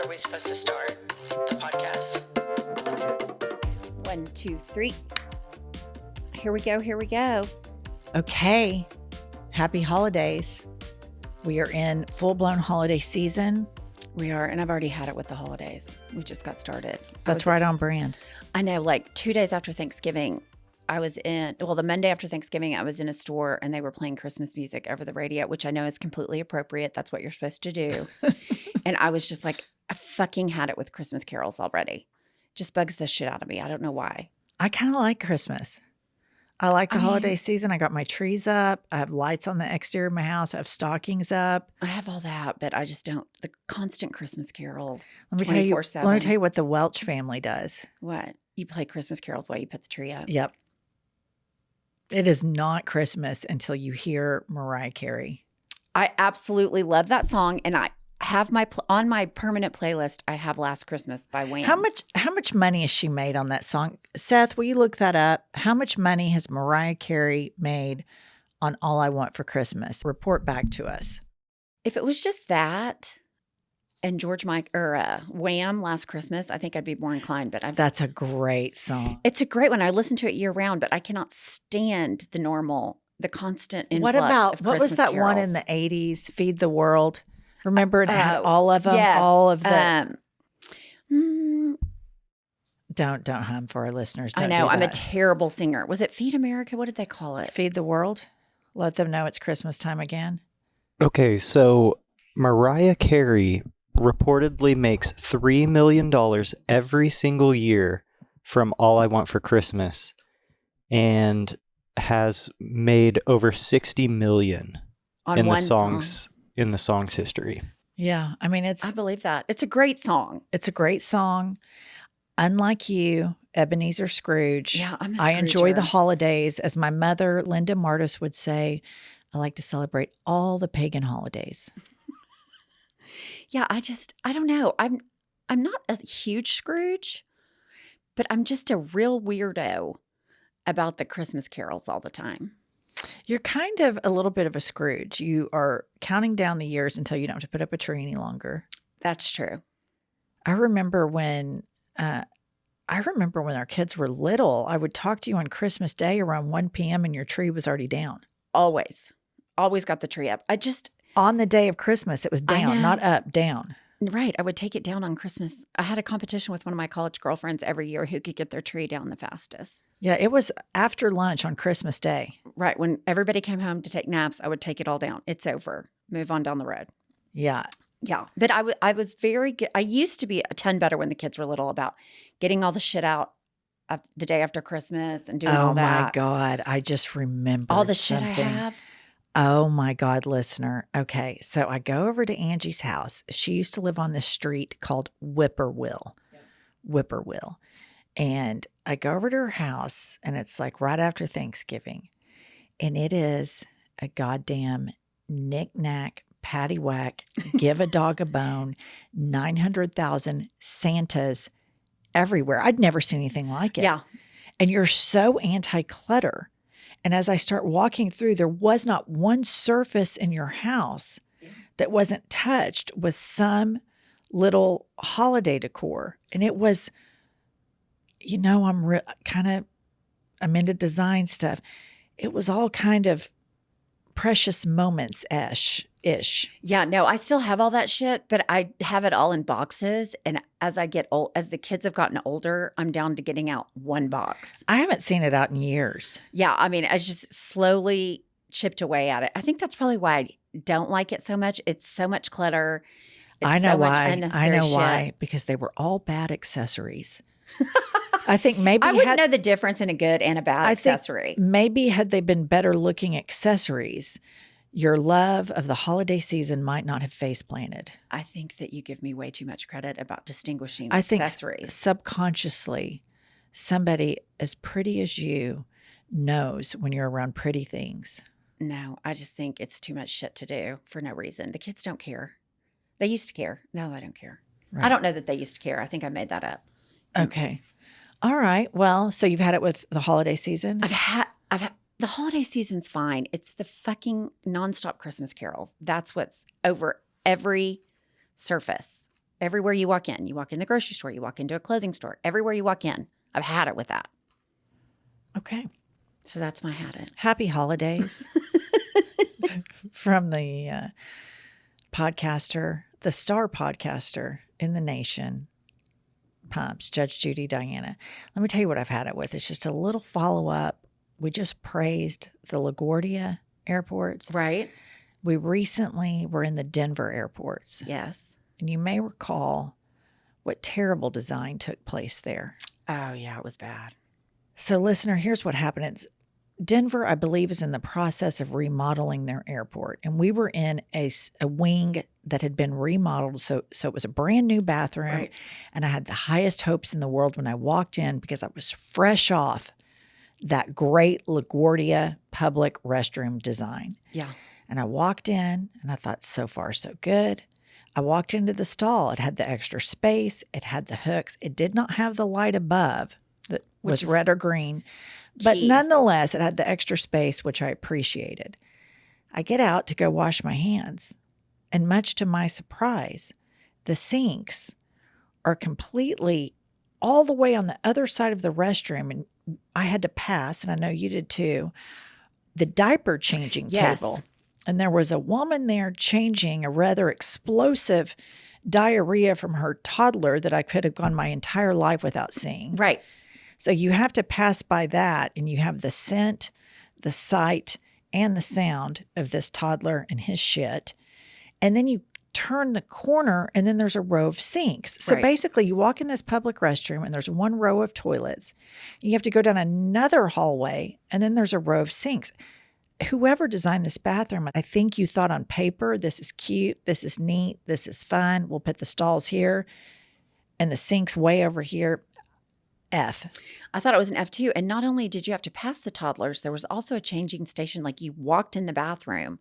Are we supposed to start the podcast? 1, 2, 3. Here we go. Okay. Happy holidays. We are in full-blown holiday season. We are, and I've already had it with the holidays. We just got started. That's right on brand. I know, like 2 days after Thanksgiving, the Monday after Thanksgiving, I was in a store and they were playing Christmas music over the radio, which I know is completely appropriate. That's what you're supposed to do. And I was just like, I fucking had it with Christmas carols already. Just bugs the shit out of me. I don't know why. I kind of like Christmas. I like the holiday season. I got my trees up. I have lights on the exterior of my house. I have stockings up. I have all that, but I just don't. The constant Christmas carols. Let me 24/7. Let me tell you what the Welch family does. What? You play Christmas carols while you put the tree up? Yep. It is not Christmas until you hear Mariah Carey. I absolutely love that song, and I have on my permanent playlist. I have "Last Christmas" by Wham. How much money has she made on that song? Seth, will you look that up? How much money has Mariah Carey made on "All I Want for Christmas"? Report back to us. If it was just that and Wham, "Last Christmas," I think I'd be more inclined. But that's a great song. It's a great one. I listen to it year round, but I cannot stand the constant influx of what was that carols. one in the 80s? Feed the World. Remember it had all of them, yes. all of the. Don't hum for our listeners. Don't I know. do I'm a that. terrible singer. Was it Feed America? What did they call it? Feed the World. Let them know it's Christmas time again. Okay, so Mariah Carey reportedly makes $3 million every single year from All I Want for Christmas and has made over 60 million in the song's history. Yeah, I mean I believe that. It's a great song. It's a great song. Unlike you, Ebenezer Scrooge. Yeah, I'm a I enjoy Scrooger. the holidays. As my mother, Linda Martis, would say, I like to celebrate all the pagan holidays. Yeah, I don't know. I'm not a huge Scrooge, but I'm just a real weirdo about the Christmas carols all the time. You're kind of a little bit of a Scrooge. You are counting down the years until you don't have to put up a tree any longer. That's true. I remember when our kids were little, I would talk to you on Christmas Day around 1 p.m. and your tree was already down. Always got the tree up. On the day of Christmas, it was down, not up, down. Right. I would take it down on Christmas. I had a competition with one of my college girlfriends every year who could get their tree down the fastest. Yeah, it was after lunch on Christmas Day. Right. When everybody came home to take naps, I would take it all down. It's over. Move on down the road. Yeah. Yeah. But I was very good. I used to be a ton better when the kids were little about getting all the shit out of the day after Christmas and doing all that. Oh, my God. I just remember all the shit I have. Oh, my God, listener. Okay, so I go over to Angie's house. She used to live on this street called Whippoorwill. Yeah. Whippoorwill. And I go over to her house, and it's like right after Thanksgiving. And it is a goddamn knick-knack, paddywhack, give a dog a bone, 900,000 Santas everywhere. I'd never seen anything like it. Yeah. And you're so anti-clutter. And as I start walking through, there was not one surface in your house that wasn't touched with some little holiday decor. And it was, I'm into design stuff. It was all kind of precious moments-ish. Yeah, no, I still have all that shit, but I have it all in boxes. And as I get old, as the kids have gotten older, I'm down to getting out one box. I haven't seen it out in years. Yeah, I mean, I just slowly chipped away at it. I think that's probably why I don't like it so much. It's so much clutter. I know why. I know why. Because they were all bad accessories. I think maybe I wouldn't know the difference in a good and a bad accessory. Maybe had they been better looking accessories, your love of the holiday season might not have face planted. I think that you give me way too much credit about distinguishing I accessories. think subconsciously, somebody as pretty as you knows when you're around pretty things. No, I just think it's too much shit to do for no reason. The kids don't care. They used to care. Now they don't care. Right. I don't know that they used to care. I think I made that up. Okay. All right. Well, so you've had it with the holiday season? I've had the holiday season's fine. It's the fucking nonstop Christmas carols. That's what's over every surface. Everywhere you walk in the grocery store, you walk into a clothing store, everywhere you walk in, I've had it with that. Okay. So that's my had it. Happy holidays from the podcaster, the star podcaster in the nation, Pumps, Judge Judy Diana. Let me tell you what I've had it with. It's just a little follow-up. We just praised the LaGuardia airports. Right. We recently were in the Denver airports. Yes. And you may recall what terrible design took place there. Oh, yeah, it was bad. So, listener, here's what happened. It's Denver, I believe, is in the process of remodeling their airport. And we were in a wing that had been remodeled. So it was a brand new bathroom. Right. And I had the highest hopes in the world when I walked in because I was fresh off that great LaGuardia public restroom design. Yeah. And I walked in and I thought, so far, so good. I walked into the stall. It had the extra space. It had the hooks. It did not have the light above that was red or green. But key. nonetheless, it had the extra space, which I appreciated. I get out to go wash my hands. And much to my surprise, the sinks are completely all the way on the other side of the restroom. And I had to pass, and I know you did too, the diaper changing Yes. table. And there was a woman there changing a rather explosive diarrhea from her toddler that I could have gone my entire life without seeing. Right. So you have to pass by that, and you have the scent, the sight, and the sound of this toddler and his shit. And then you turn the corner, and then there's a row of sinks. So Right. basically, you walk in this public restroom, and there's one row of toilets. You have to go down another hallway, and then there's a row of sinks. Whoever designed this bathroom, I think you thought on paper, this is cute, this is neat, this is fun. We'll put the stalls here and the sinks way over here. F. I thought it was an F too. And not only did you have to pass the toddlers, there was also a changing station. Like you walked in the bathroom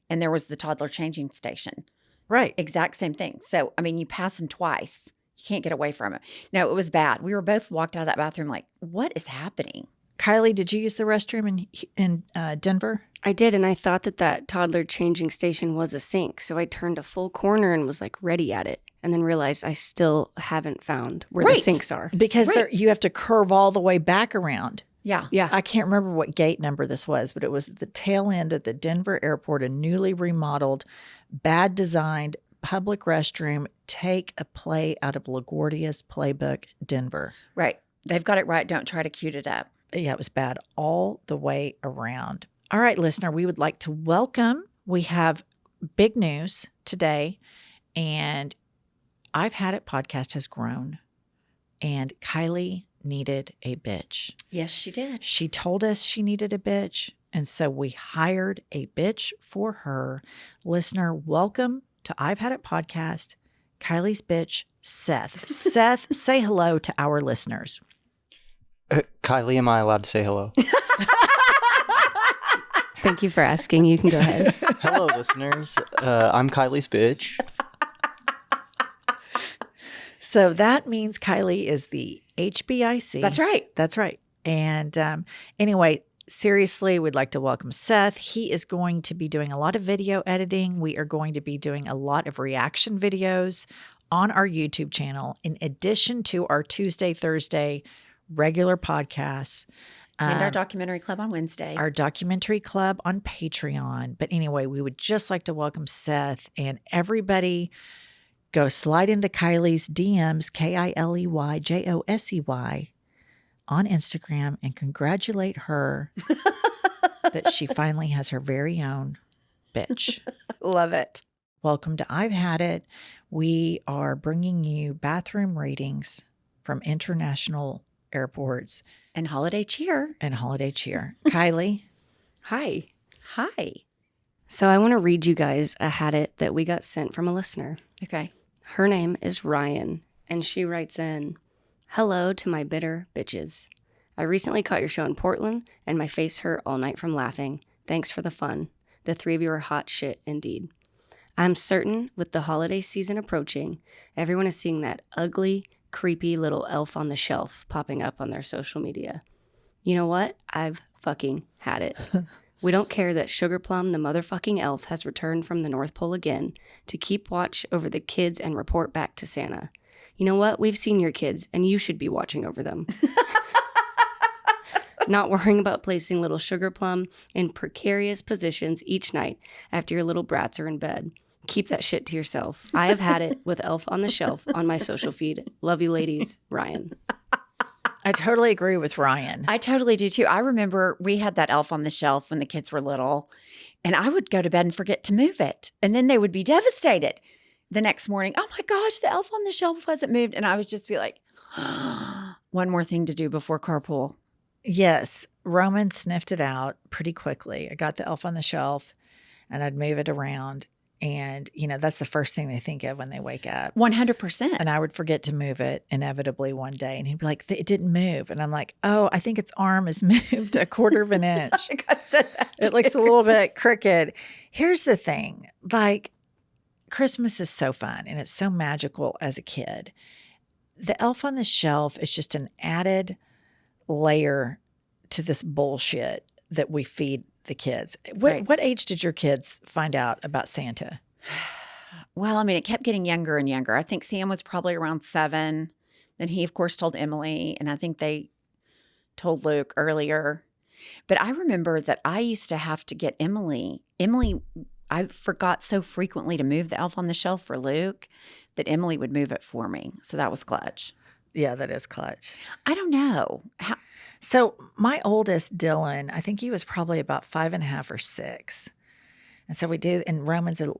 and there was the toddler changing station. Right. Exact same thing. So, I mean, you pass them twice. You can't get away from it. No, it was bad. We were both walked out of that bathroom like, what is happening? Kylie, did you use the restroom in Denver? I did, and I thought that toddler changing station was a sink. So I turned a full corner and was like ready at it, and then realized I still haven't found where the Right. sinks are. Because Right. you have to curve all the way back around. Yeah. Yeah. I can't remember what gate number this was, but it was at the tail end of the Denver airport, a newly remodeled, bad designed public restroom. Take a play out of LaGuardia's playbook, Denver. Right. They've got it right. Don't try to cute it up. Yeah, it was bad all the way around. All right, listener, we would like to welcome. We have big news today, and I've Had It podcast has grown, and Kylie needed a bitch. Yes, she did. She told us she needed a bitch, and so we hired a bitch for her. Listener, welcome to I've Had It podcast, Kylie's bitch, Seth. Seth, say hello to our listeners. Kylie, am I allowed to say hello? Thank you for asking. You can go ahead. Hello, listeners. I'm Kylie's bitch. So that means Kylie is the HBIC. That's right. That's right. And anyway, seriously, we'd like to welcome Seth. He is going to be doing a lot of video editing. We are going to be doing a lot of reaction videos on our YouTube channel, in addition to our Tuesday, Thursday regular podcasts. And our documentary club on Wednesday. Our documentary club on Patreon. But anyway, we would just like to welcome Seth, and everybody go slide into Kylie's DMs, KILEYJOSEY, on Instagram and congratulate her that she finally has her very own bitch. Love it. Welcome to I've Had It. We are bringing you bathroom ratings from international airports And holiday cheer. and holiday cheer. Kylie. Hi. Hi. So I want to read you guys a Had It that we got sent from a listener. Okay. Her name is Ryan, and she writes in, "Hello to my bitter bitches. I recently caught your show in Portland, and my face hurt all night from laughing. Thanks for the fun. The three of you are hot shit indeed. I'm certain with the holiday season approaching, everyone is seeing that ugly, creepy little elf on the shelf popping up on their social media. You know what? I've fucking had it. We don't care that Sugar Plum, the motherfucking elf, has returned from the North Pole again to keep watch over the kids and report back to Santa. You know what? We've seen your kids, and you should be watching over them. Not worrying about placing little Sugar Plum in precarious positions each night after your little brats are in bed. Keep that shit to yourself. I have had it with Elf on the Shelf on my social feed. Love you, ladies. Ryan. I totally agree with Ryan. I totally do too. I remember we had that Elf on the Shelf when the kids were little, and I would go to bed and forget to move it. And then they would be devastated the next morning. Oh my gosh, the Elf on the Shelf hasn't moved. And I would just be like, one more thing to do before carpool. Yes, Roman sniffed it out pretty quickly. I got the Elf on the Shelf, and I'd move it around. And, that's the first thing they think of when they wake up. 100%. And I would forget to move it inevitably one day. And he'd be like, it didn't move. And I'm like, oh, I think its arm is moved a quarter of an inch. I think I said that It too. looks a little bit crooked. Here's the thing. Like, Christmas is so fun and it's so magical as a kid. The Elf on the Shelf is just an added layer to this bullshit that we feed the kids. What age did your kids find out about Santa? Well, I mean, it kept getting younger and younger. I think Sam was probably around 7. Then he, of course, told Emily, and I think they told Luke earlier. But I remember that I used to have to get Emily, I forgot so frequently to move the Elf on the Shelf for Luke that Emily would move it for me. So that was clutch. Yeah, that is clutch. I don't know. So my oldest, Dylan, I think he was probably about 5.5 or 6. And so we do, and Roman's a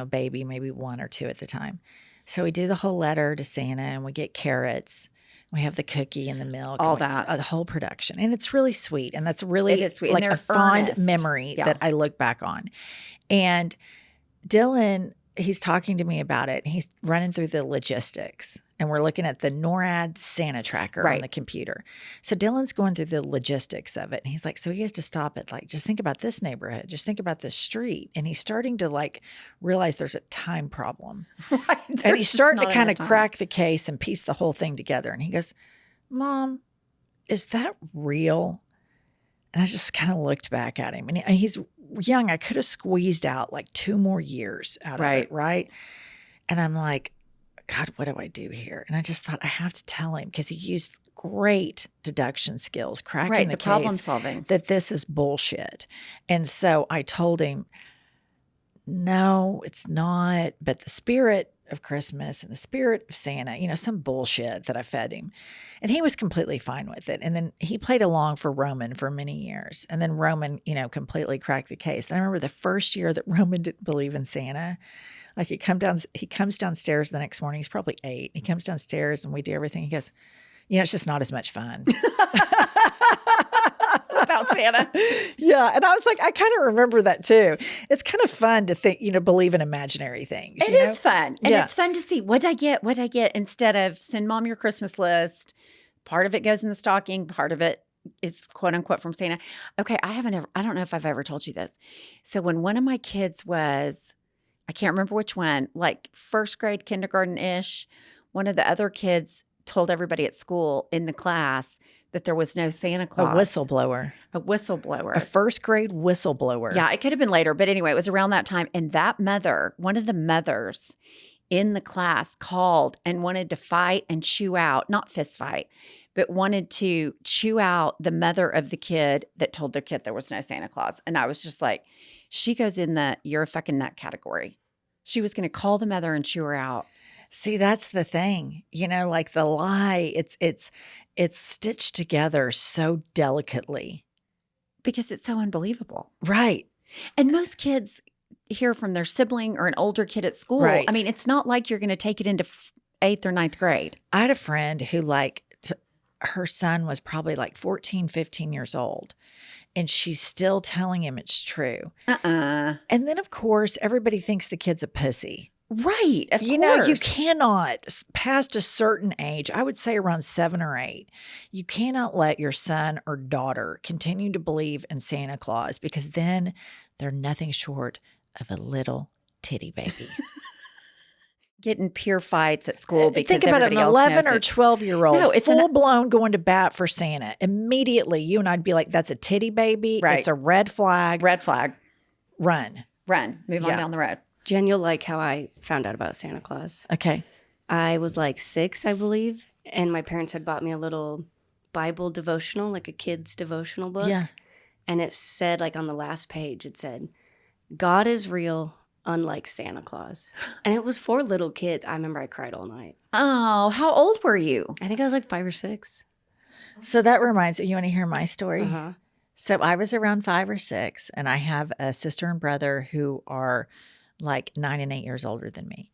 baby, maybe 1 or 2 at the time. So we do the whole letter to Santa and we get carrots. We have the cookie and the milk. All and that. the whole production. And it's really sweet. And that's really It is sweet. like And a they're fond earnest. memory Yeah. that I look back on. And Dylan, he's talking to me about it. And he's running through the logistics. And we're looking at the NORAD Santa tracker on the computer. So Dylan's going through the logistics of it. And he's like, so he has to stop at just think about this neighborhood. Just think about this street. And he's starting to realize there's a time problem. Right. And he's starting to kind of crack the case and piece the whole thing together. And he goes, Mom, is that real? And I just kind of looked back at him. And he's young. I could have squeezed out 2 more years out of it, right? And I'm like, God, what do I do here? And I just thought I have to tell him because he used great deduction skills, cracking the case, problem solving, that this is bullshit. And so I told him, no, it's not. But the spirit of Christmas and the spirit of Santa, some bullshit that I fed him. And he was completely fine with it. And then he played along for Roman for many years. And then Roman, completely cracked the case. And I remember the first year that Roman didn't believe in Santa. He comes downstairs the next morning. He's probably 8. He comes downstairs and we do everything. He goes, it's just not as much fun. About Santa. Yeah. And I was like, I kind of remember that too. It's kind of fun to think, believe in imaginary things. It is fun. And it's fun to see what I get instead of send mom your Christmas list. Part of it goes in the stocking. Part of it is quote unquote from Santa. Okay. I don't know if I've ever told you this. So when one of my kids was, I can't remember which one, first grade, kindergarten-ish, one of the other kids told everybody at school in the class that there was no Santa Claus. A whistleblower. A first grade whistleblower. Yeah, it could have been later. But anyway, it was around that time. And that mother, one of the mothers in the class called and wanted to fight and chew out, not fist fight, but wanted to chew out the mother of the kid that told their kid there was no Santa Claus. And I was just like, she goes in the you're a fucking nut category. She was going to call the mother and chew her out. See, that's the thing. The lie, it's stitched together so delicately. Because it's so unbelievable. Right. And most kids hear from their sibling or an older kid at school. Right. I mean, it's not like you're going to take it into 8th or 9th grade. I had a friend who her son was probably 14, 15 years old. And she's still telling him it's true. And then, of course, everybody thinks the kid's a pussy. Right. Of course. You cannot, past a certain age, I would say around 7 or 8, you cannot let your son or daughter continue to believe in Santa Claus because then they're nothing short of a little titty baby. getting peer fights at school because think about everybody an else 11 knows or it. 12-year-old, No, it's full blown going to bat for Santa. Immediately, you and I'd be like, "That's a titty baby. Right. It's a red flag. Red flag. Run." Move on Yeah. down the road. Jen, you'll like how I found out about Santa Claus. Okay. I was like 6, I believe, and my parents had bought me a little Bible devotional, like a kid's devotional book. Yeah. And it said, like on the last page, it said, "God is real, unlike Santa Claus." And it was for little kids. I remember I cried all night. Oh, how old were you? I think I was like 5 or 6. So that reminds me, you want to hear my story? Uh-huh. So I was around 5 or 6, and I have a sister and brother who are like 9 and 8 years older than me.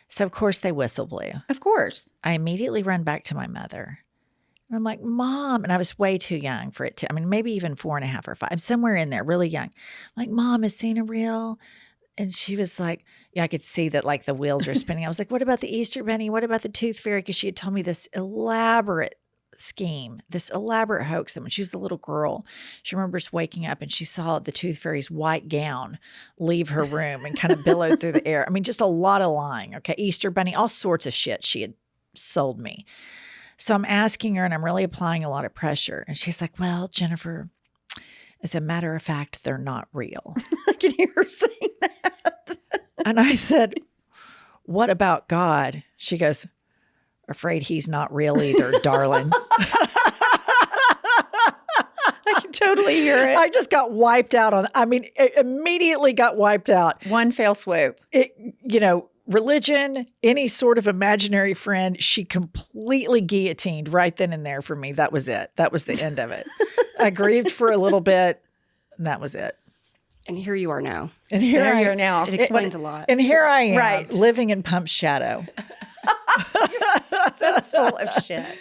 So, of course, they whistle blew. Of course. I immediately run back to my mother. And I'm like, "Mom," and I was way too young for it to, I mean, maybe even 4.5 or 5, somewhere in there, really young. I'm like, "Mom, is Santa real?" And she was like, yeah, I could see that like the wheels are spinning. I was like, "What about the Easter Bunny? What about the Tooth Fairy?" Because she had told me this elaborate scheme, this elaborate hoax that when she was a little girl, she remembers waking up and she saw the Tooth Fairy's white gown leave her room and kind of billowed through the air. I mean, just a lot of lying. Okay. Easter Bunny, all sorts of shit she had sold me. So I'm asking her and I'm really applying a lot of pressure. And she's like, "Well, Jennifer, as a matter of fact, they're not real." I can hear her saying that. And I said, "What about God?" She goes, "Afraid he's not real either, darling." I can totally hear it. I just got wiped out it immediately got wiped out. One fell swoop. Religion, any sort of imaginary friend, she completely guillotined right then and there for me. That was it. That was the end of it. I grieved for a little bit, and that was it. And here you are now. And here There I you are am. now. It explains a lot. And here I am, Right. living in Pump's shadow. So full of shit.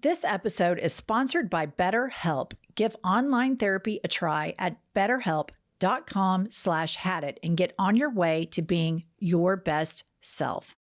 This episode is sponsored by BetterHelp. Give online therapy a try at betterhelp.com/hadit and get on your way to being your best self.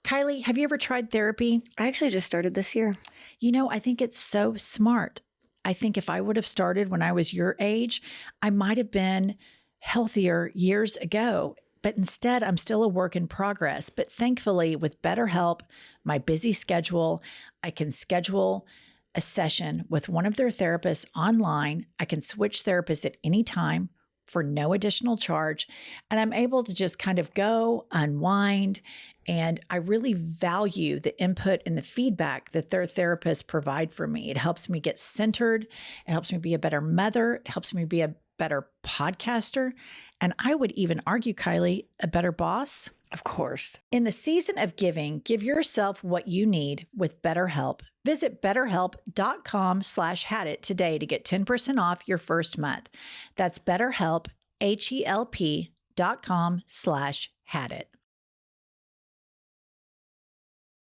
Kylie, have you ever tried therapy? I actually just started this year. I think it's so smart. I think if I would have started when I was your age, I might have been healthier years ago. But instead, I'm still a work in progress. But thankfully, with BetterHelp, my busy schedule, I can schedule a session with one of their therapists online. I can switch therapists at any time for no additional charge. And I'm able to just kind of go, unwind. And I really value the input and the feedback that their therapists provide for me. It helps me get centered. It helps me be a better mother. It helps me be a better podcaster. And I would even argue, Kylie, a better boss. Of course. In the season of giving, give yourself what you need with BetterHelp. Visit betterhelp.com/hadit today to get 10% off your first month. That's BetterHelp, HELP.com/hadit.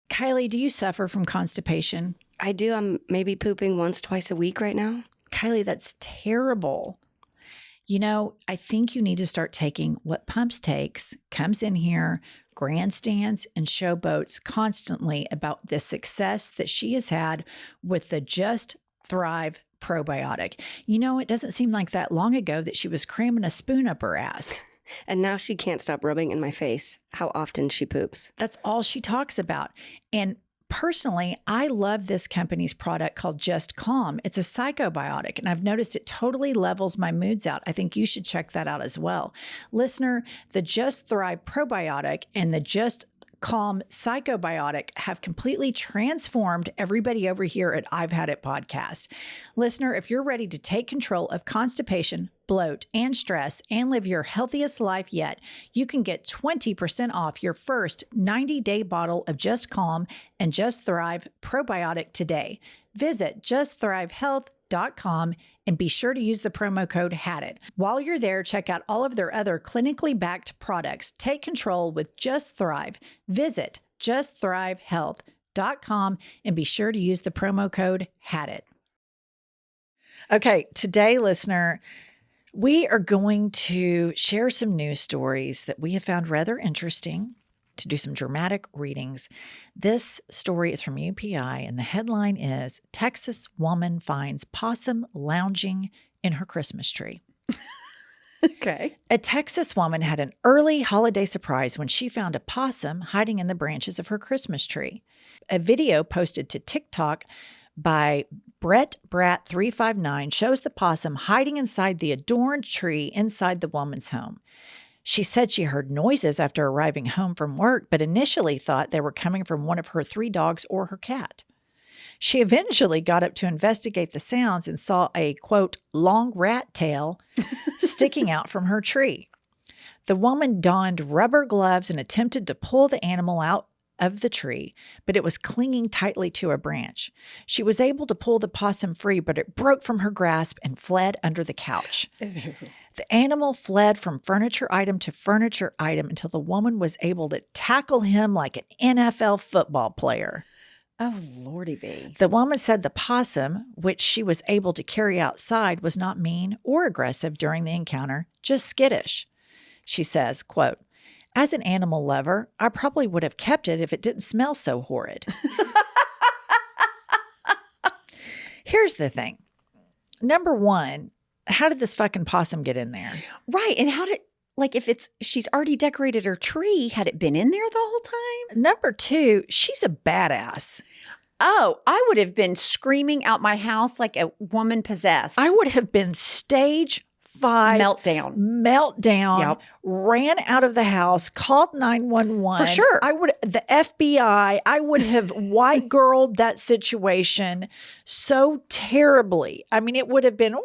Kylie, do you suffer from constipation? I do. I'm maybe pooping once, twice a week right now. Kylie, that's terrible. I think you need to start taking what Pumps takes, comes in here, grandstands and showboats constantly about the success that she has had with the Just Thrive probiotic. It doesn't seem like that long ago that she was cramming a spoon up her ass. And now she can't stop rubbing in my face how often she poops. That's all she talks about. And personally, I love this company's product called Just Calm. It's a psychobiotic, and I've noticed it totally levels my moods out. I think you should check that out as well. Listener, the Just Thrive probiotic and the Just Calm psychobiotic have completely transformed everybody over here at I've Had It podcast. Listener, if you're ready to take control of constipation, bloat, and stress and live your healthiest life yet, you can get 20% off your first 90-day bottle of Just Calm and Just Thrive probiotic today. Visit justthrivehealth.com and be sure to use the promo code HADIT. While you're there, check out all of their other clinically backed products. Take control with Just Thrive. Visit justthrivehealth.com and be sure to use the promo code HADIT. Okay, today, listener, we are going to share some news stories that we have found rather interesting, to do some dramatic readings. This story is from UPI, and the headline is, Texas Woman Finds Possum Lounging in Her Christmas Tree. Okay. A Texas woman had an early holiday surprise when she found a possum hiding in the branches of her Christmas tree. A video posted to TikTok by Brett Brat 359 shows the possum hiding inside the adorned tree inside the woman's home. She said she heard noises after arriving home from work, but initially thought they were coming from one of her 3 dogs or her cat. She eventually got up to investigate the sounds and saw a, quote, long rat tail sticking out from her tree. The woman donned rubber gloves and attempted to pull the animal out of the tree, but it was clinging tightly to a branch. She was able to pull the possum free, but it broke from her grasp and fled under the couch. The animal fled from furniture item to furniture item until the woman was able to tackle him like an NFL football player. Oh, Lordy B. The woman said the possum, which she was able to carry outside, was not mean or aggressive during the encounter, just skittish. She says, quote, as an animal lover, I probably would have kept it if it didn't smell so horrid. Here's the thing. Number one, how did this fucking possum get in there? Right. And how did, like, if she's already decorated her tree, had it been in there the whole time? Number two, she's a badass. Oh, I would have been screaming out my house like a woman possessed. I would have been stage 5 meltdown. Yep. Ran out of the house, called 911. For sure. The FBI, I would have white girled that situation so terribly. I mean, it would have been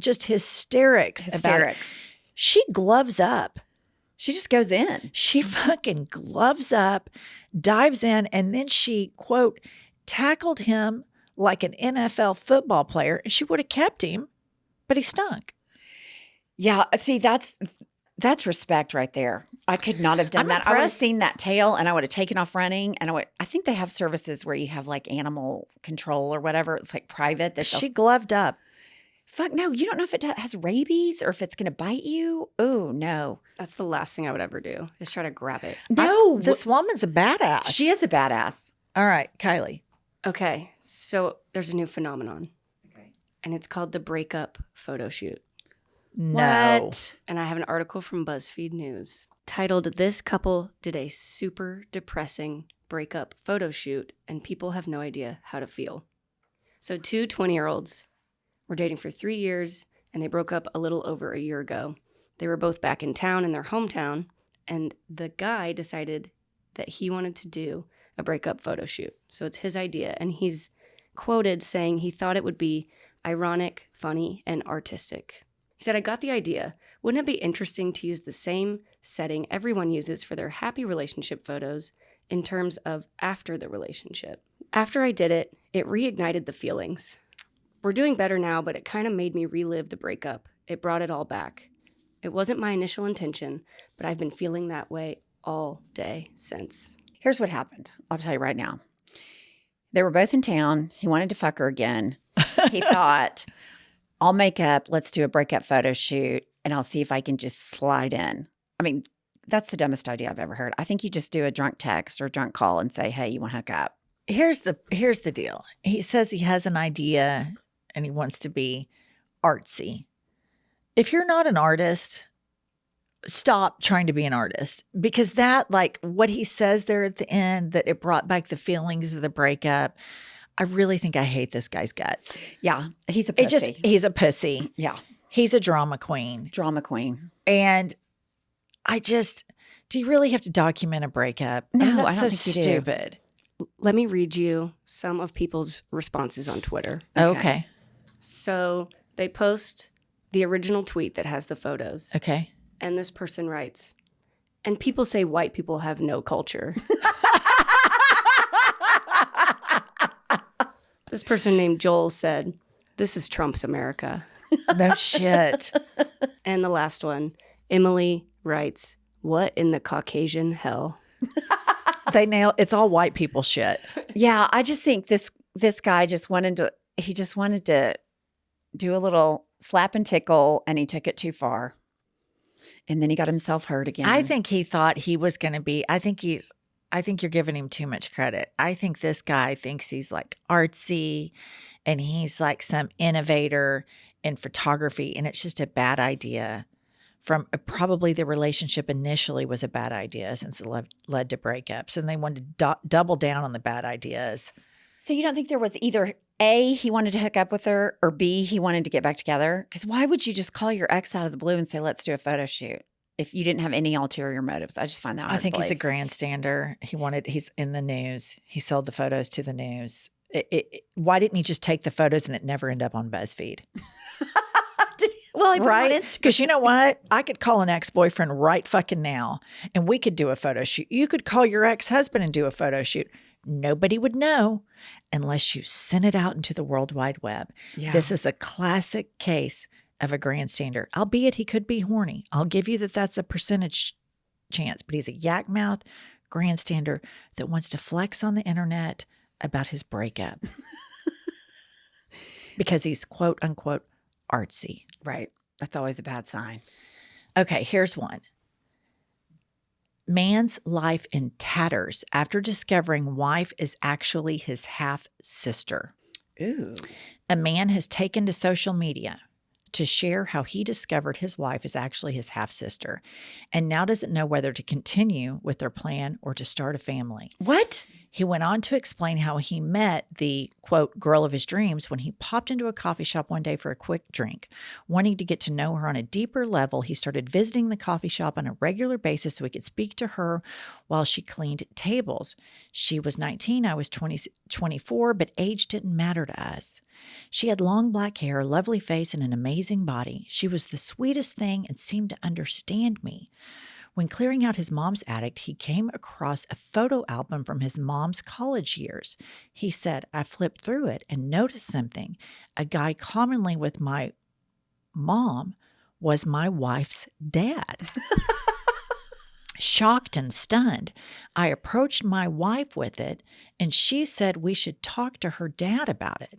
just hysterics. About it. She gloves up. She just goes in. She fucking gloves up, dives in, and then she, quote, tackled him like an NFL football player, and she would have kept him, but he stunk. Yeah, see, that's respect right there. I could not have done I'm that. impressed. I would have seen that tail and I would have taken off running. And I think they have services where you have like animal control or whatever. It's like private. She gloved up. Fuck no, you don't know if it has rabies or if it's going to bite you. Oh, no. That's the last thing I would ever do is try to grab it. No, This woman's a badass. she is a badass. All right, Kylie. Okay, so there's a new phenomenon. Okay. And it's called the breakup photo shoot. No. What? And I have an article from BuzzFeed News titled, This Couple Did a Super Depressing Breakup Photo Shoot and People Have No Idea How to Feel. So 2 20-year-olds were dating for 3 years and they broke up a little over a year ago. They were both back in town in their hometown, and the guy decided that he wanted to do a breakup photo shoot. So it's his idea, and he's quoted saying he thought it would be ironic, funny, and artistic. He said, I got the idea. Wouldn't it be interesting to use the same setting everyone uses for their happy relationship photos in terms of after the relationship? After I did it, it reignited the feelings. We're doing better now, but it kind of made me relive the breakup. It brought it all back. It wasn't my initial intention, but I've been feeling that way all day since. Here's what happened. I'll tell you right now. They were both in town. He wanted to fuck her again. He thought, I'll make up. Let's do a breakup photo shoot, and I'll see if I can just slide in. I mean, that's the dumbest idea I've ever heard. I think you just do a drunk text or a drunk call and say, hey, you want to hook up? Here's the deal. He says he has an idea and he wants to be artsy. If you're not an artist, stop trying to be an artist, because that, like what he says there at the end, that it brought back the feelings of the breakup. I really think I hate this guy's guts. Yeah, he's a pussy. He's a pussy. Yeah. He's a drama queen. Drama queen. And do you really have to document a breakup? No, that's I don't so think you do. stupid. Let me read you some of people's responses on Twitter. Okay. So they post the original tweet that has the photos. Okay. And this person writes, and people say white people have no culture. This person named Joel said, this is Trump's America. No shit. And the last one, Emily writes, what in the Caucasian hell? It's all white people shit. Yeah, I just think this guy just wanted to do a little slap and tickle, and he took it too far. And then he got himself hurt again. I think he thought he was going to be, I think you're giving him too much credit. I think this guy thinks he's like artsy and he's like some innovator in photography, and it's just a bad idea. from probably the relationship initially was a bad idea since it led to breakups, and they wanted to double down on the bad ideas. So you don't think there was either A, he wanted to hook up with her, or B, he wanted to get back together? Because why would you just call your ex out of the blue and say, let's do a photo shoot if you didn't have any ulterior motives? I just find that hard I think to he's a believe. grandstander. He's in the news. He sold the photos to the news. Why didn't he just take the photos and it never end up on BuzzFeed? Well, he put them on Right? Instagram. Because you know what? I could call an ex-boyfriend right fucking now and we could do a photo shoot. You could call your ex-husband and do a photo shoot. Nobody would know unless you sent it out into the World Wide Web. Yeah. This is a classic case of a grandstander, albeit he could be horny. I'll give you that's a percentage chance, but he's a yak mouth grandstander that wants to flex on the internet about his breakup because he's quote unquote artsy. Right. That's always a bad sign. Okay, here's one. Man's life in tatters after discovering wife is actually his half sister. Ooh. A man has taken to social media to share how he discovered his wife is actually his half sister and now doesn't know whether to continue with their plan or to start a family. What? He went on to explain how he met the, quote, girl of his dreams when he popped into a coffee shop one day for a quick drink. Wanting to get to know her on a deeper level, he started visiting the coffee shop on a regular basis so he could speak to her while she cleaned tables. She was 19, I was 24, but age didn't matter to us. She had long black hair, a lovely face, and an amazing body. She was the sweetest thing and seemed to understand me. When clearing out his mom's attic, he came across a photo album from his mom's college years. He said, I flipped through it and noticed something. A guy commonly with my mom was my wife's dad. Shocked and stunned, I approached my wife with it, and she said we should talk to her dad about it.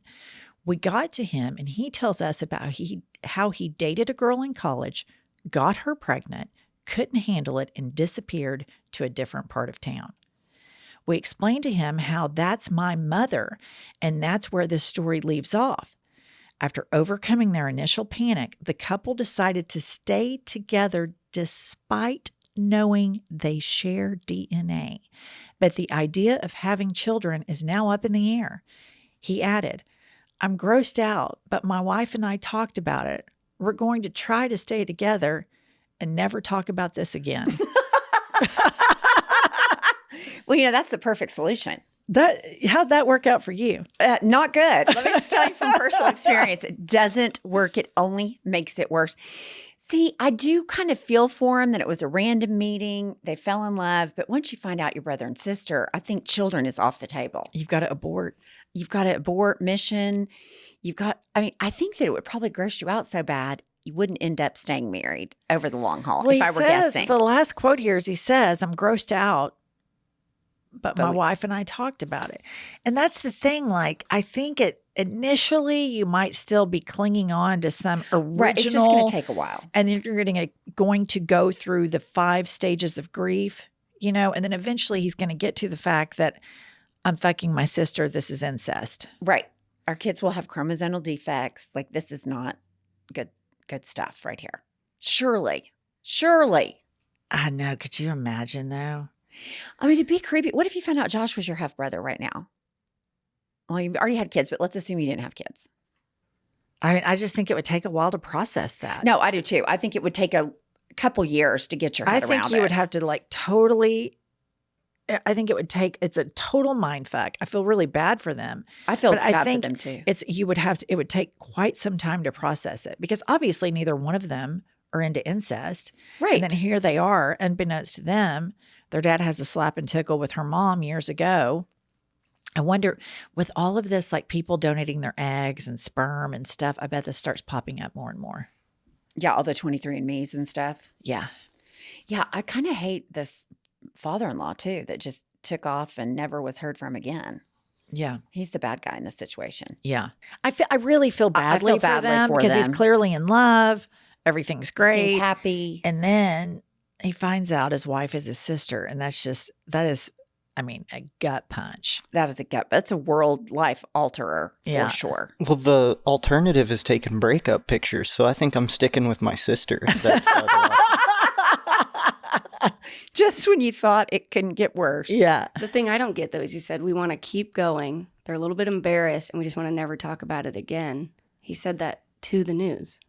We got to him, and he tells us about how he dated a girl in college, got her pregnant, couldn't handle it, and disappeared to a different part of town. We explained to him how that's my mother, and that's where this story leaves off. After overcoming their initial panic, the couple decided to stay together despite knowing they share DNA. But the idea of having children is now up in the air. He added, I'm grossed out, but my wife and I talked about it. We're going to try to stay together and never talk about this again. Well, that's the perfect solution. How'd that work out for you? Not good. Let me just tell you from personal experience, it doesn't work. It only makes it worse. See, I do kind of feel for him that it was a random meeting. They fell in love. But once you find out you're brother and sister, I think children is off the table. You've got to abort. You've got to abort mission. I think that it would probably gross you out so bad you wouldn't end up staying married over the long haul, if I were guessing. The last quote here is he says, I'm grossed out, but my wife and I talked about it. And that's the thing. Like, I think initially you might still be clinging on to some original. Right, it's just going to take a while. And then you're going to go through the 5 stages of grief, and then eventually he's going to get to the fact that I'm fucking my sister. This is incest. Right. Our kids will have chromosomal defects. Like, this is not good stuff right here. Surely. I know. Could you imagine though? I mean, it'd be creepy. What if you found out Josh was your half brother right now? Well, you've already had kids, but let's assume you didn't have kids. I mean, I just think it would take a while to process that. No, I do too. I think it would take a couple years to get your head around it. I think you would have to totally. I think it's a total mind fuck. I feel really bad for them. I feel bad for them too. It would take quite some time to process it because obviously neither one of them are into incest. Right. And then here they are, unbeknownst to them, their dad has a slap and tickle with her mom years ago. I wonder, with all of this, like people donating their eggs and sperm and stuff, I bet this starts popping up more and more. Yeah, all the 23andMe's and stuff. Yeah. Yeah, I kind of hate this father-in-law too that just took off and never was heard from again. Yeah. He's the bad guy in this situation. Yeah. I really feel badly for them because he's clearly in love. Everything's great. Seems happy. And then he finds out his wife is his sister. And that is I mean, a gut punch. That is a gut. That's a world life alterer for Yeah. sure. Well, the alternative is taking breakup pictures, so I think I'm sticking with my sister. If that's the other option. Just when you thought it couldn't get worse. Yeah. The thing I don't get, though, is he said, we want to keep going. They're a little bit embarrassed, and we just want to never talk about it again. He said that to the news.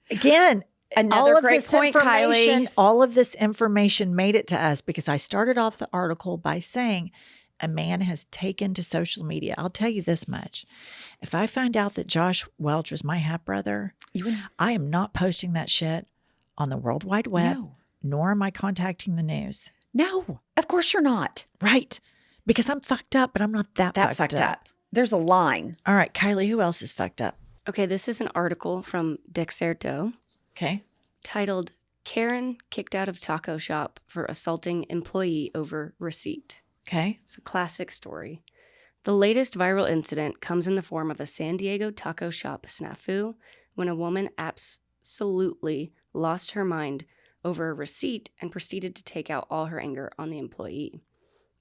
Again, Another all of great this point, information, Kylie. all of this information made it to us because I started off the article by saying a man has taken to social media. I'll tell you this much. If I find out that Josh Welch was my half brother, I am not posting that shit on the World Wide Web, nor am I contacting the news. No, of course you're not. Right. Because I'm fucked up, but I'm not that Fucked up. There's a line. All right, Kylie, who else is fucked up? Okay, this is an article from Dexerto Okay. titled, Karen Kicked Out of Taco Shop for Assaulting Employee Over Receipt. Okay. It's a classic story. The latest viral incident comes in the form of a San Diego taco shop snafu when a woman absolutely lost her mind over a receipt and proceeded to take out all her anger on the employee.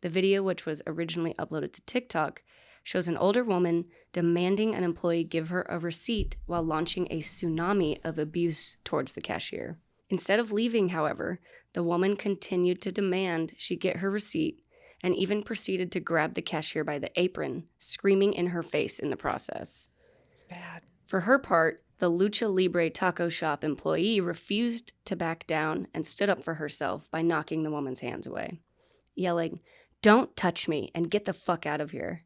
The video, which was originally uploaded to TikTok, shows an older woman demanding an employee give her a receipt while launching a tsunami of abuse towards the cashier. Instead of leaving, however, the woman continued to demand she get her receipt and even proceeded to grab the cashier by the apron, screaming in her face in the process. It's bad. For her part, the Lucha Libre taco shop employee refused to back down and stood up for herself by knocking the woman's hands away, yelling, "Don't touch me and get the fuck out of here."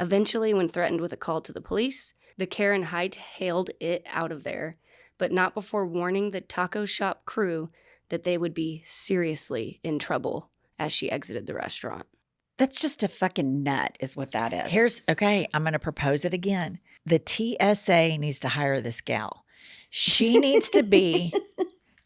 Eventually, when threatened with a call to the police, the Karen hightailed it out of there, but not before warning the taco shop crew that they would be seriously in trouble as she exited the restaurant. That's just a fucking nut is what that is. I'm going to propose it again. The TSA needs to hire this gal. She needs to be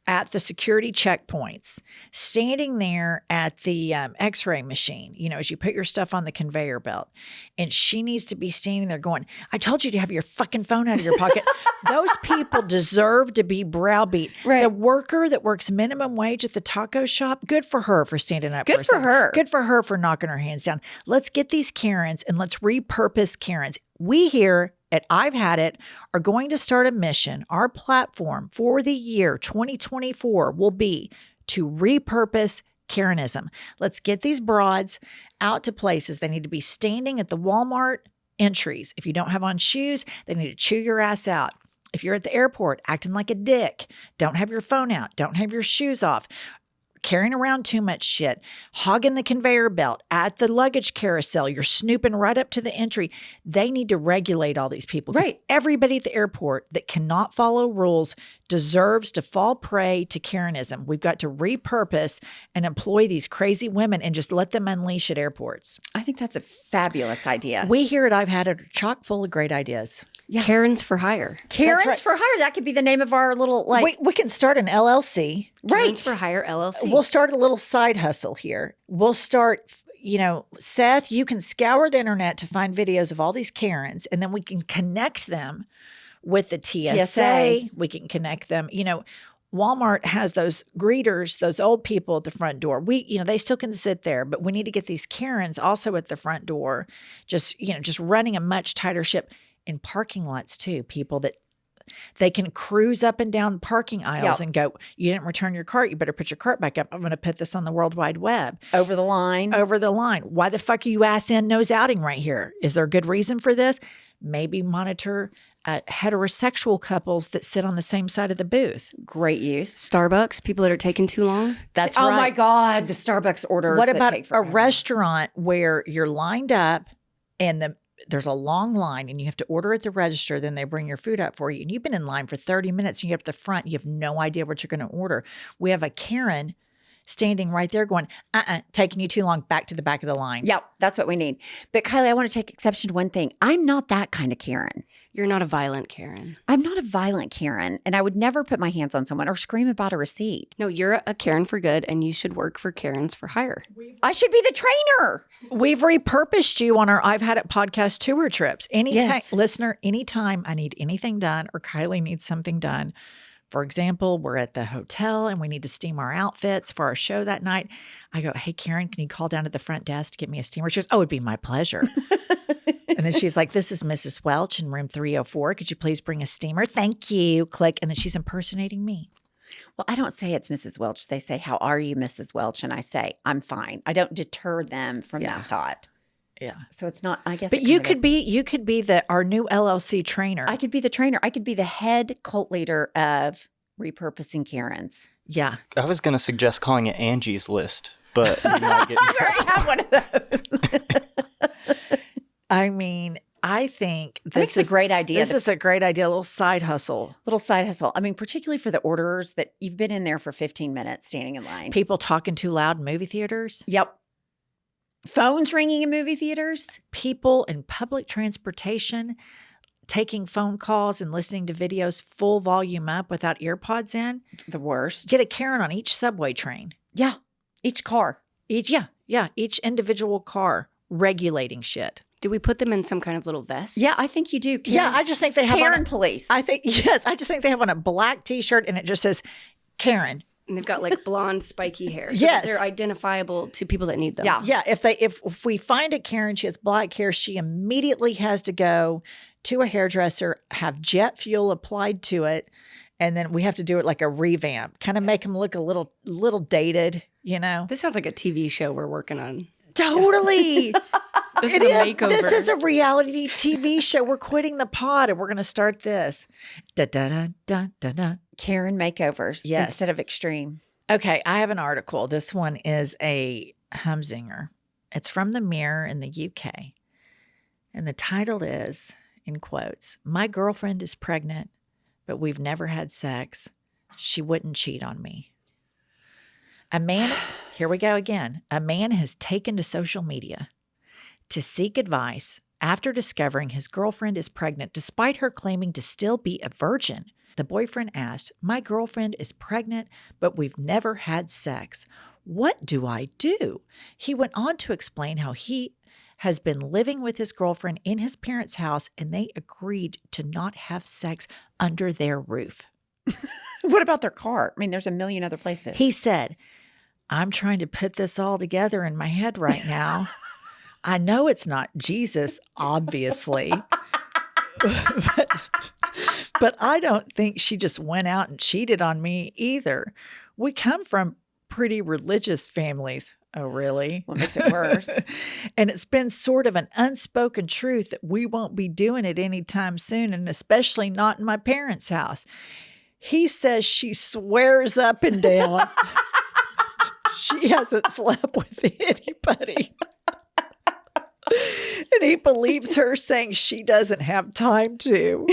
at the security checkpoints, standing there at the x-ray machine, as you put your stuff on the conveyor belt. And she needs to be standing there going, I told you to have your fucking phone out of your pocket. Those people deserve to be browbeat. Right. The worker that works minimum wage at the taco shop, good for her for standing up. Good for for something. her. Good for her for knocking her hands down. Let's get these Karens and let's repurpose Karens. We here at I've Had It are going to start a mission. Our platform for the year 2024 will be to repurpose Karenism. Let's get these broads out to places. They need to be standing at the Walmart entries. If you don't have on shoes, they need to chew your ass out. If you're at the airport acting like a dick, don't have your phone out, don't have your shoes off, carrying around too much shit, hogging the conveyor belt at the luggage carousel, you're snooping right up to the entry. They need to regulate all these people. Right. Everybody at the airport that cannot follow rules deserves to fall prey to Karenism. We've got to repurpose and employ these crazy women and just let them unleash at airports. I think that's a fabulous idea. We here at I've Had It are chock full of great ideas. Yeah. Karens for Hire. Karens right. for Hire. That could be the name of our little We can start an LLC. Karens for Hire LLC. We'll start a little side hustle here. We'll start, Seth, you can scour the internet to find videos of all these Karens, and then we can connect them with the TSA. We can connect them. Walmart has those greeters, those old people at the front door. They still can sit there, but we need to get these Karens also at the front door, just running a much tighter ship in parking lots too. People that they can cruise up and down parking aisles and go, you didn't return your cart. You better put your cart back up. I'm going to put this on the World Wide Web. over the line. Over the line. Why the fuck are you ass in, nose outing right here? Is there a good reason for this? Maybe monitor heterosexual couples that sit on the same side of the booth. Great use. Starbucks, people that are taking too long. That's Oh right. my God, the Starbucks orders. What that about take a forever. restaurant where you're lined up and there's a long line and you have to order at the register, then they bring your food out for you. And you've been in line for 30 minutes and you get up to the front, you have no idea what you're going to order. We have a Karen standing right there going, taking you too long, back to the back of the line. Yep, that's what we need. But Kylie, I want to take exception to one thing. I'm not that kind of Karen. You're not a violent Karen. I'm not a violent Karen, and I would never put my hands on someone or scream about a receipt. No, you're a Karen for good, and you should work for Karens for Hire. I should be the trainer. We've repurposed you on our I've Had It podcast tour trips. Anytime, Yes. listener, anytime I need anything done or Kylie needs something done For example, we're at the hotel and we need to steam our outfits for our show that night. I go, hey, Karen, can you call down to the front desk to get me a steamer? She goes, oh, it'd be my pleasure. And then she's like, this is Mrs. Welch in room 304. Could you please bring a steamer? Thank you. Click. And then she's impersonating me. Well, I don't say it's Mrs. Welch. They say, how are you, Mrs. Welch? And I say, I'm fine. I don't deter them from that thought. Yeah. So it's not, I guess. But you could be our new LLC trainer. I could be the trainer. I could be the head cult leader of Repurposing Karens. Yeah. I was going to suggest calling it Angie's List, but you might get I already have one of those. I mean, I think This is a great idea. This is a great idea. A little side hustle. Little side hustle. I mean, particularly for the orderers that you've been in there for 15 minutes standing in line. People talking too loud in movie theaters. Yep. Phones ringing in movie theaters. People in public transportation taking phone calls and listening to videos full volume up without earpods in. The worst. Get a Karen on each subway train. Yeah. Each car. Each individual car regulating shit. Do we put them in some kind of little vest? Yeah, I think you do. Karen. Yeah, I just think they have Karen police. I think they have on a black T-shirt and it just says Karen. And they've got like blonde, spiky hair. So Yes. that they're identifiable to people that need them. Yeah. Yeah, if we find a Karen, she has black hair, she immediately has to go to a hairdresser, have jet fuel applied to it, and then we have to do it like a revamp, kind of make them look a little dated, you know? This sounds like a TV show we're working on. Totally. This is a makeover. This is a reality TV show. We're quitting the pod and we're going to start this. Da, da, da, da, da, da. Karen makeovers Yes. instead of extreme. Okay, I have an article. This one is a humzinger. It's from the Mirror in the UK. And the title is, in quotes, "My girlfriend is pregnant, but we've never had sex. She wouldn't cheat on me." A man, here we go again. A man has taken to social media to seek advice after discovering his girlfriend is pregnant, despite her claiming to still be a virgin. The boyfriend asked, "My girlfriend is pregnant, but we've never had sex. What do I do?" He went on to explain how he has been living with his girlfriend in his parents' house and they agreed to not have sex under their roof. What about their car? I mean, there's a million other places. He said, "I'm trying to put this all together in my head right now. I know it's not Jesus, obviously, but I don't think she just went out and cheated on me either. We come from pretty religious families." Oh, really? What makes it worse? "And it's been sort of an unspoken truth that we won't be doing it anytime soon, and especially not in my parents' house. He says she swears up and down she hasn't slept with anybody. And he believes her, saying she doesn't have time to."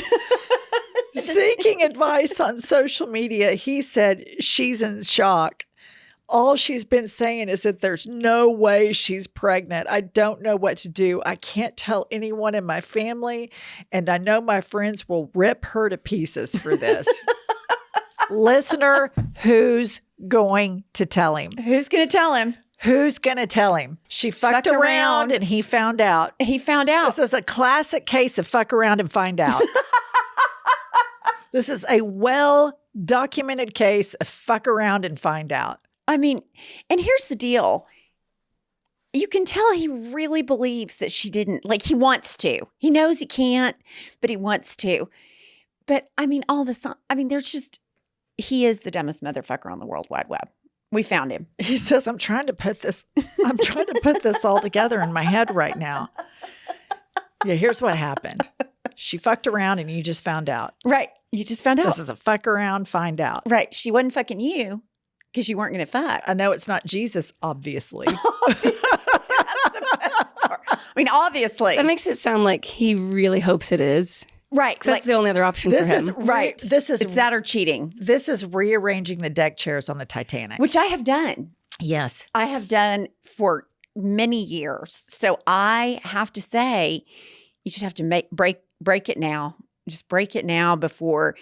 Seeking advice on social media, he said she's in shock. "All she's been saying is that there's no way she's pregnant. I don't know what to do. I can't tell anyone in my family, and I know my friends will rip her to pieces for this." Listener, who's going to tell him? Who's going to tell him? Who's going to tell him? She fucked around and he found out. He found out. This is a classic case of fuck around and find out. This is a well-documented case of fuck around and find out. I mean, and here's the deal. You can tell he really believes that she didn't, like he wants to. He knows he can't, but he wants to. But I mean, he is the dumbest motherfucker on the World Wide Web. We found him. He says, I'm trying to put this all together in my head right now. Yeah, here's what happened. She fucked around and you just found out. Right. You just found out. This is a fuck around, find out. Right. She wasn't fucking you because you weren't going to fuck. I know it's not Jesus, obviously. That's the best part. I mean, obviously. That makes it sound like he really hopes it is. Right. 'Cause that's the only other option for him. Right. It's that or cheating. This is rearranging the deck chairs on the Titanic. Which I have done. Yes. I have done for many years. So I have to say, you just have to break it now. Just break it now before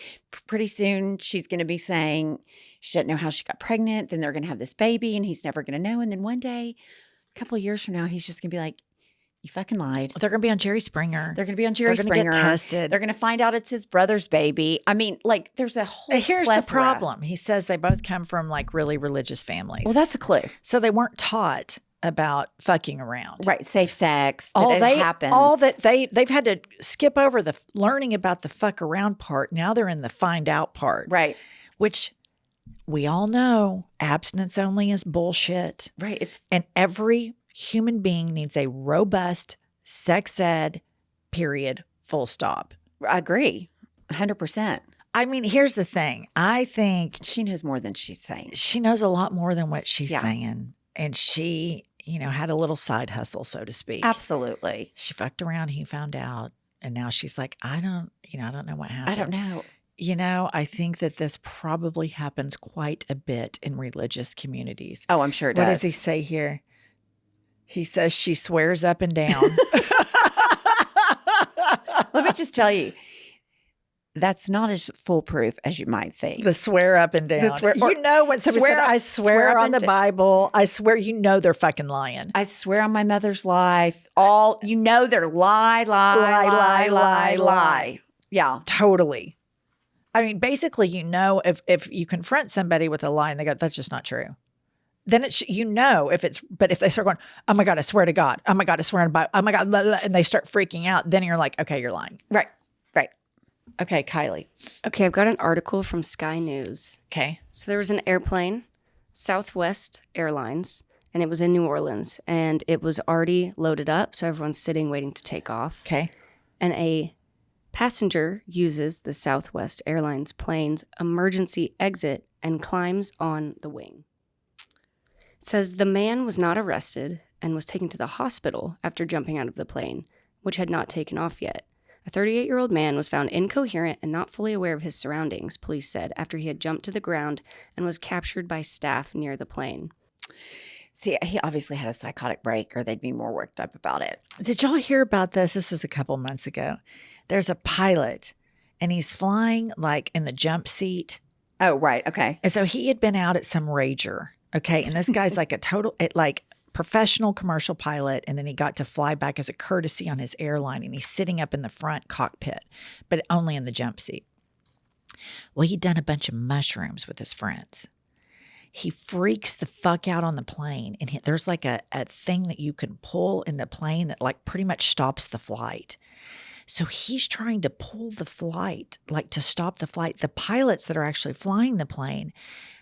pretty soon she's going to be saying she doesn't know how she got pregnant. Then they're going to have this baby and he's never going to know. And then one day, a couple of years from now, he's just going to be like, You fucking lied. They're going to be on Jerry Springer. They're going to be on Jerry They're Springer. Get tested. They're going to find out it's his brother's baby. I mean, like, there's a whole Here's plethora. the problem. He says they both come from like really religious families. Well, that's a clue. So they weren't taught about fucking around. Right. Safe sex. Happens. All that they've had to skip over the learning about the fuck around part. Now they're in the find out part. Right. Which we all know abstinence only is bullshit. Right. And every human being needs a robust sex ed, period, full stop. I agree. 100%. I mean, here's the thing. I think she knows more than she's saying. She knows a lot more than what she's saying. And she, had a little side hustle, so to speak. Absolutely. She fucked around. He found out. And now she's like, I don't know what happened. I don't know. I think that this probably happens quite a bit in religious communities. Oh, I'm sure it does. What does he say here? He says she swears up and down. Let me just tell you, that's not as foolproof as you might think. The swear up and down. When somebody said, I swear on the Bible, I swear, they're fucking lying. I swear on my mother's life. They're lie. Yeah. Totally. I mean, basically, if you confront somebody with a lie and they go, that's just not true. Then if they start going, oh my God, I swear to God. Oh my God, I swear on the Bible. Oh my God. Blah, blah, and they start freaking out. Then you're like, okay, you're lying. Right. Okay, Kylie. Okay, I've got an article from Sky News. Okay. So there was an airplane, Southwest Airlines, and it was in New Orleans. And it was already loaded up, so everyone's sitting waiting to take off. Okay. And a passenger uses the Southwest Airlines plane's emergency exit and climbs on the wing. It says the man was not arrested and was taken to the hospital after jumping out of the plane, which had not taken off yet. A 38-year-old man was found incoherent and not fully aware of his surroundings, police said, after he had jumped to the ground and was captured by staff near the plane. See, he obviously had a psychotic break or they'd be more worked up about it. Did y'all hear about this? This was a couple months ago. There's a pilot and he's flying like in the jump seat. Oh, right. Okay. And so he had been out at some rager. Okay. And this guy's like a total, professional commercial pilot, and then he got to fly back as a courtesy on his airline, and he's sitting up in the front cockpit, but only in the jump seat. Well, he'd done a bunch of mushrooms with his friends. He freaks the fuck out on the plane, and there's like a thing that you can pull in the plane that like pretty much stops the flight. So he's trying to pull the flight, like to stop the flight. The pilots that are actually flying the plane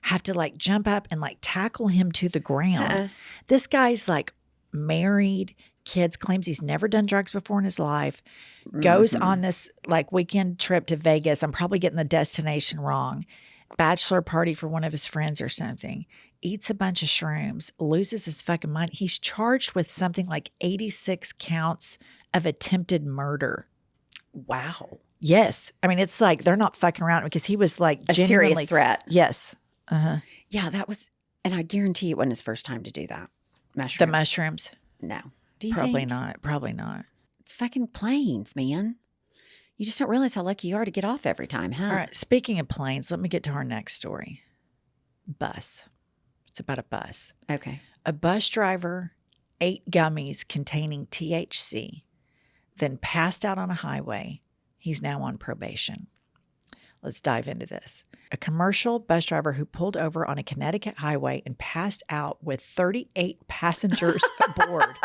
have to like jump up and like tackle him to the ground. This guy's like married, kids, claims he's never done drugs before in his life, goes on this like weekend trip to Vegas. I'm probably getting the destination wrong. Bachelor party for one of his friends or something. Eats a bunch of shrooms, loses his fucking mind. He's charged with something like 86 counts of attempted murder. Wow. Yes. I mean, it's like they're not fucking around because he was like a serious threat. Yes. Uh-huh. Yeah, that was, and I guarantee it wasn't his first time to do that. Mushrooms. The mushrooms? No. Do you Probably think? not. Probably not. It's fucking planes, man. You just don't realize how lucky you are to get off every time, huh? All right. Speaking of planes, let me get to our next story. Bus. It's about a bus. Okay. A bus driver ate gummies containing THC, then passed out on a highway. He's now on probation. Let's dive into this. A commercial bus driver who pulled over on a Connecticut highway and passed out with 38 passengers aboard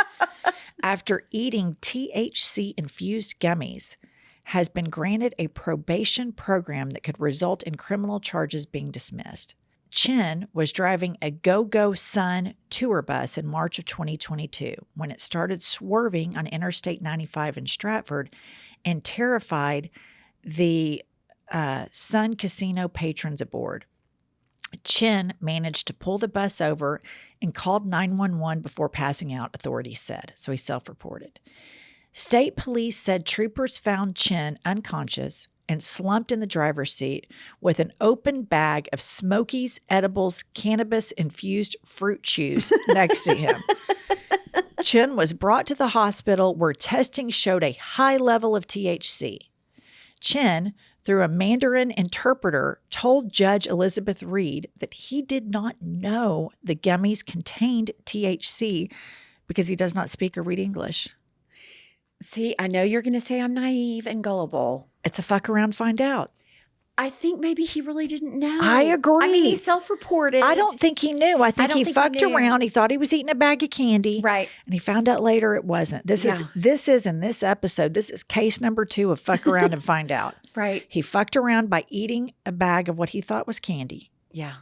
after eating THC-infused gummies has been granted a probation program that could result in criminal charges being dismissed. Chin was driving a Go-Go Sun tour bus in March of 2022 when it started swerving on Interstate 95 in Stratford and terrified the Sun Casino patrons aboard. Chin managed to pull the bus over and called 911 before passing out, authorities said. So he self-reported. State police said troopers found Chin unconscious and slumped in the driver's seat with an open bag of Smokies, edibles, cannabis-infused fruit chews next to him. Chin was brought to the hospital where testing showed a high level of THC. Chin, through a Mandarin interpreter, told Judge Elizabeth Reed that he did not know the gummies contained THC because he does not speak or read English. See, I know you're going to say I'm naive and gullible. It's a fuck around, find out. I think maybe he really didn't know. I agree. I mean, he self-reported. I don't think he knew. I think don't he think fucked knew. around. He thought he was eating a bag of candy. Right. And he found out later it wasn't. This is in this episode. This is case number 2 of fuck around and find out. Right. He fucked around by eating a bag of what he thought was candy. Yeah.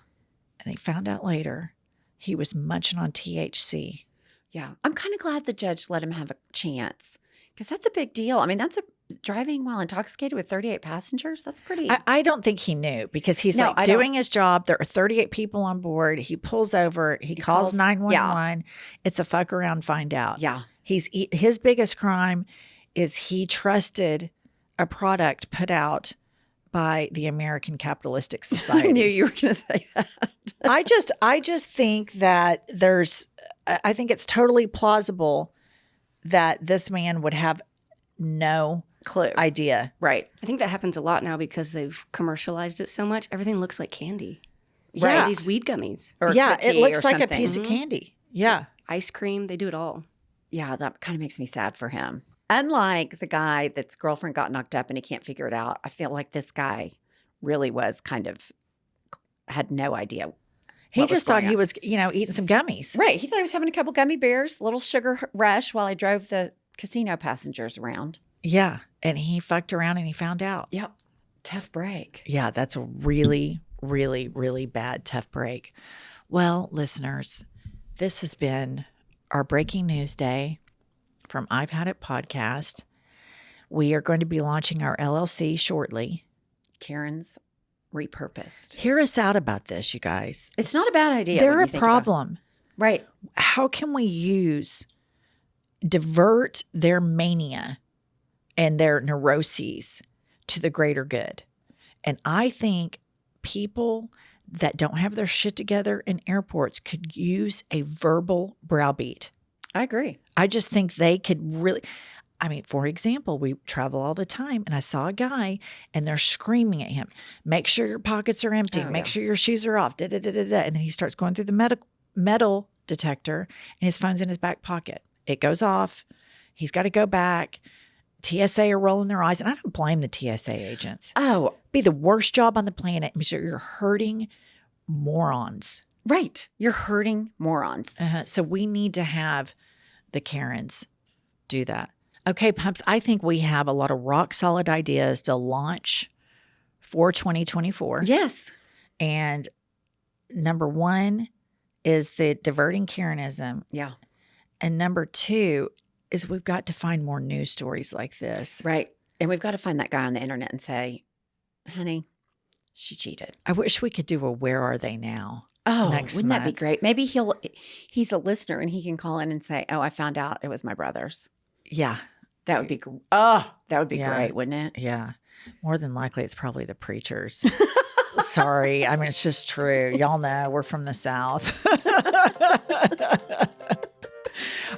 And he found out later he was munching on THC. Yeah. I'm kind of glad the judge let him have a chance because that's a big deal. I mean, that's driving while intoxicated with 38 passengers. That's pretty. I don't think he knew because he's No, I doing his job. There are 38 people on board. He pulls over. He calls 911. It's a fuck around, find out. Yeah. His biggest crime is he trusted a product put out by the American Capitalistic Society. I knew you were going to say that. I just think that I think it's totally plausible that this man would have no Clue. idea. Right. I think that happens a lot now because they've commercialized it so much. Everything looks like candy. Yeah. These weed gummies, Or Yeah, it cookie looks or like a something. piece of candy. Yeah. ice cream, they do it all. Yeah, that kind of makes me sad for him. Unlike the guy that's girlfriend got knocked up and he can't figure it out, I feel like this guy really was had no idea. He what just was thought going he on. was, eating some gummies. Right. He thought he was having a couple gummy bears, a little sugar rush while he drove the casino passengers around. Yeah. And he fucked around and he found out. Yep. Tough break. Yeah, that's a really, really, really bad, tough break. Well, listeners, this has been our breaking news day from I've Had It podcast. We are going to be launching our LLC shortly. Karen's repurposed. Hear us out about this, you guys. It's not a bad idea. They're when you a think about it. problem. Right. How can we divert their mania and their neuroses to the greater good? And I think people that don't have their shit together in airports could use a verbal browbeat. I agree. I just think they could really, for example, we travel all the time and I saw a guy and they're screaming at him, make sure your pockets are empty, Oh, make yeah. sure your shoes are off, da, da, da, da, da. And then he starts going through the metal detector and his phone's in his back pocket. It goes off. He's got to go back. TSA are rolling their eyes. And I don't blame the TSA agents. Oh, Be the worst job on the planet. I'm sure you're hurting morons. right. You're hurting morons. So we need to have the Karens do that. Okay, Pumps, I think we have a lot of rock solid ideas to launch for 2024. Yes. And number 1 is the diverting Karenism. Yeah. And number 2 is we've got to find more news stories like this. Right. And we've got to find that guy on the internet and say, honey, she cheated. I wish we could do a Where Are They Now? Oh, Next wouldn't that be month. great? Maybe he's a listener and he can call in and say, oh, I found out it was my brother's. Yeah. That would be, that would be Yeah. great, wouldn't it? Yeah. More than likely, it's probably the preachers. Sorry. It's just true. Y'all know we're from the South.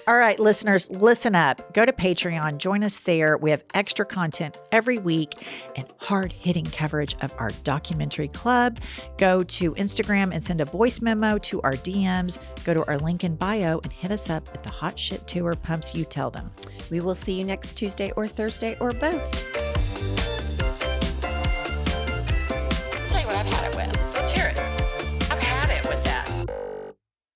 All right, listeners, listen up. Go to Patreon. Join us there. We have extra content every week and hard-hitting coverage of our documentary club. Go to Instagram and send a voice memo to our DMs. Go to our link in bio and hit us up at the Hot Shit Tour Pumps. You tell them. We will see you next Tuesday or Thursday or both.